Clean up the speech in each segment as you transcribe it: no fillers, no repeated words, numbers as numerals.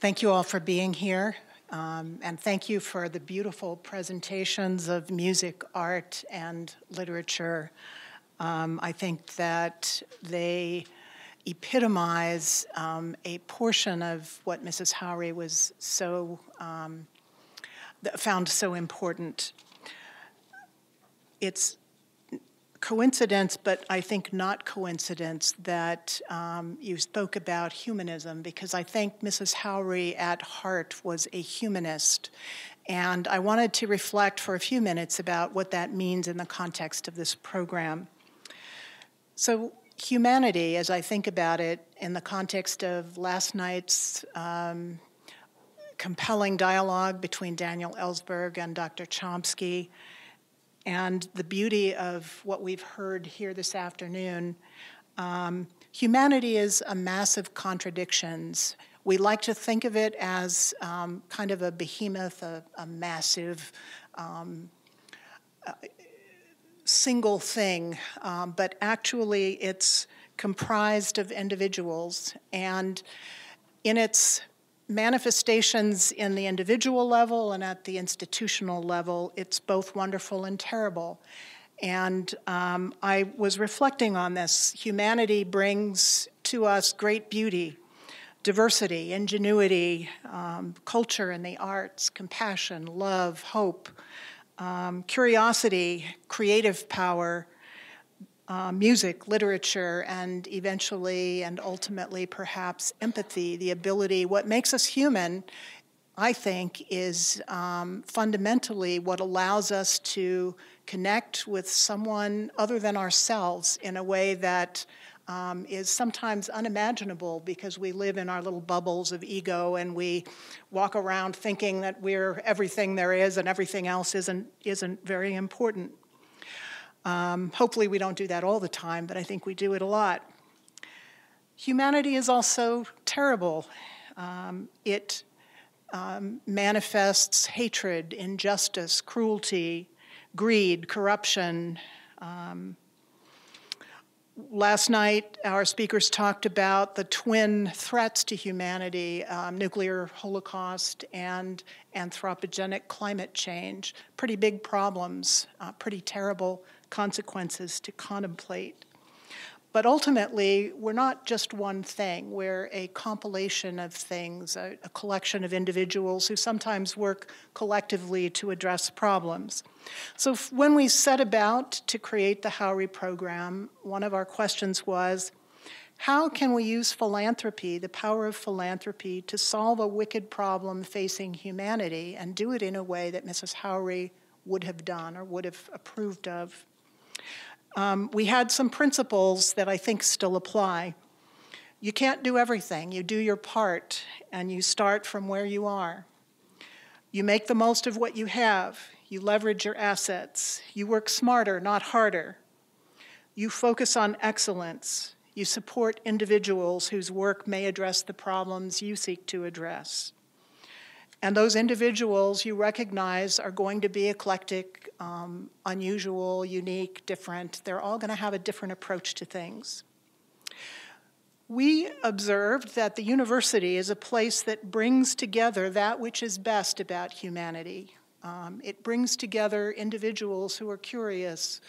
Thank you all for being here, and thank you for the beautiful presentations of music, art, and literature. I think that they epitomize a portion of what Mrs. Haury was found so important. It's coincidence, but I think not coincidence, that you spoke about humanism, because I think Mrs. Haury at heart was a humanist. And I wanted to reflect for a few minutes about what that means in the context of this program. So humanity, as I think about it in the context of last night's compelling dialogue between Daniel Ellsberg and Dr. Chomsky, and the beauty of what we've heard here this afternoon, humanity is a mass of contradictions. We like to think of it as kind of a behemoth, a massive single thing, but actually it's comprised of individuals, and in its manifestations in the individual level and at the institutional level, it's both wonderful and terrible. And I was reflecting on this. Humanity brings to us great beauty, diversity, ingenuity, culture and the arts, compassion, love, hope, curiosity, creative power, music, literature, and eventually and ultimately perhaps empathy, the ability. What makes us human, I think, is fundamentally what allows us to connect with someone other than ourselves in a way that is sometimes unimaginable, because we live in our little bubbles of ego and we walk around thinking that we're everything there is and everything else isn't very important. Hopefully we don't do that all the time, but I think we do it a lot. Humanity is also terrible. It manifests hatred, injustice, cruelty, greed, corruption. Last night, our speakers talked about the twin threats to humanity, nuclear holocaust and anthropogenic climate change. Pretty big problems, pretty terrible consequences to contemplate. But ultimately, we're not just one thing. We're a compilation of things, a collection of individuals who sometimes work collectively to address problems. So when we set about to create the Haury program, one of our questions was, how can we use philanthropy, the power of philanthropy, to solve a wicked problem facing humanity, and do it in a way that Mrs. Haury would have done or would have approved of? We had some principles that I think still apply. You can't do everything. You do your part, and you start from where you are. You make the most of what you have. You leverage your assets. You work smarter, not harder. You focus on excellence. You support individuals whose work may address the problems you seek to address. And those individuals you recognize are going to be eclectic, unusual, unique, different. They're all going to have a different approach to things. We observed that the university is a place that brings together that which is best about humanity. It brings together individuals who are curious,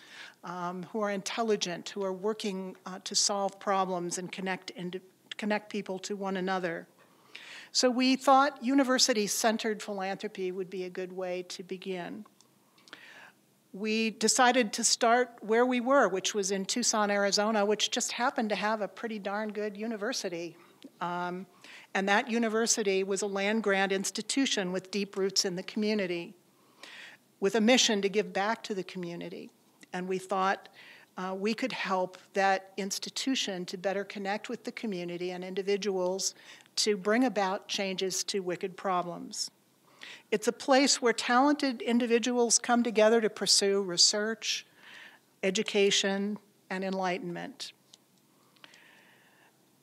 who are intelligent, who are working to solve problems and connect people to one another. So we thought university-centered philanthropy would be a good way to begin. We decided to start where we were, which was in Tucson, Arizona, which just happened to have a pretty darn good university. And that university was a land-grant institution with deep roots in the community, with a mission to give back to the community. And we thought we could help that institution to better connect with the community and individuals to bring about changes to wicked problems. It's a place where talented individuals come together to pursue research, education, and enlightenment.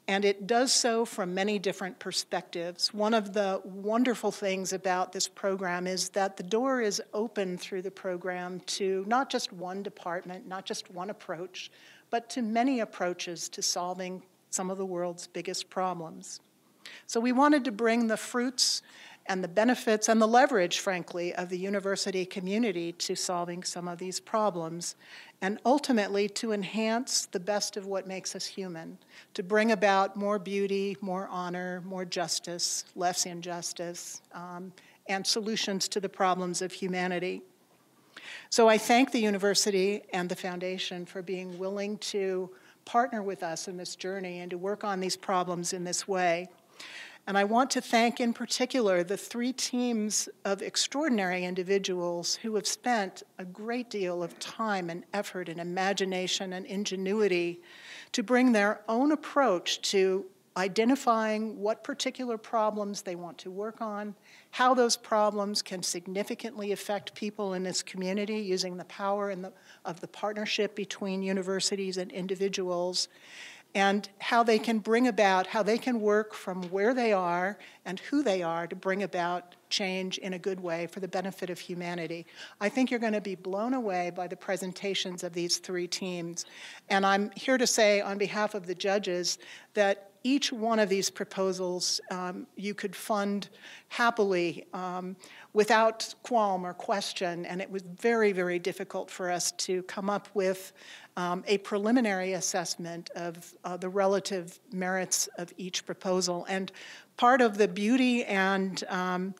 And it does so from many different perspectives. One of the wonderful things about this program is that the door is open through the program to not just one department, not just one approach, but to many approaches to solving some of the world's biggest problems. So we wanted to bring the fruits and the benefits and the leverage, frankly, of the university community to solving some of these problems, and ultimately to enhance the best of what makes us human, to bring about more beauty, more honor, more justice, less injustice, and solutions to the problems of humanity. So I thank the university and the foundation for being willing to partner with us in this journey and to work on these problems in this way. And I want to thank in particular the 3 teams of extraordinary individuals who have spent a great deal of time and effort and imagination and ingenuity to bring their own approach to identifying what particular problems they want to work on, how those problems can significantly affect people in this community using the power of the partnership between universities and individuals, and how they can bring about, how they can work from where they are and who they are to bring about change in a good way for the benefit of humanity. I think you're going to be blown away by the presentations of these 3 teams. And I'm here to say on behalf of the judges that each one of these proposals you could fund happily without qualm or question, and it was very, very difficult for us to come up with a preliminary assessment of the relative merits of each proposal. And part of the beauty and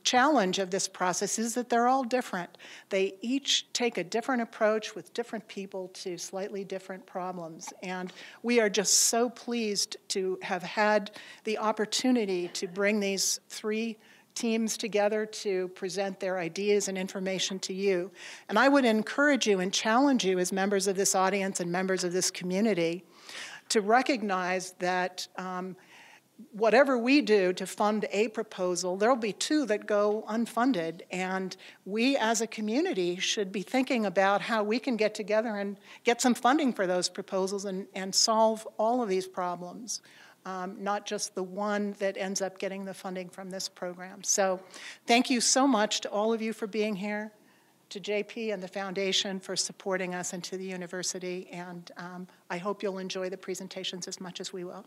challenge of this process is that they're all different. They each take a different approach with different people to slightly different problems. And we are just so pleased to have had the opportunity to bring these 3 teams together to present their ideas and information to you. And I would encourage you and challenge you as members of this audience and members of this community to recognize that whatever we do to fund a proposal, there'll be 2 that go unfunded, and we as a community should be thinking about how we can get together and get some funding for those proposals and solve all of these problems. Not just the one that ends up getting the funding from this program. So thank you so much to all of you for being here, to JP and the foundation for supporting us, and to the university. And I hope you'll enjoy the presentations as much as we will.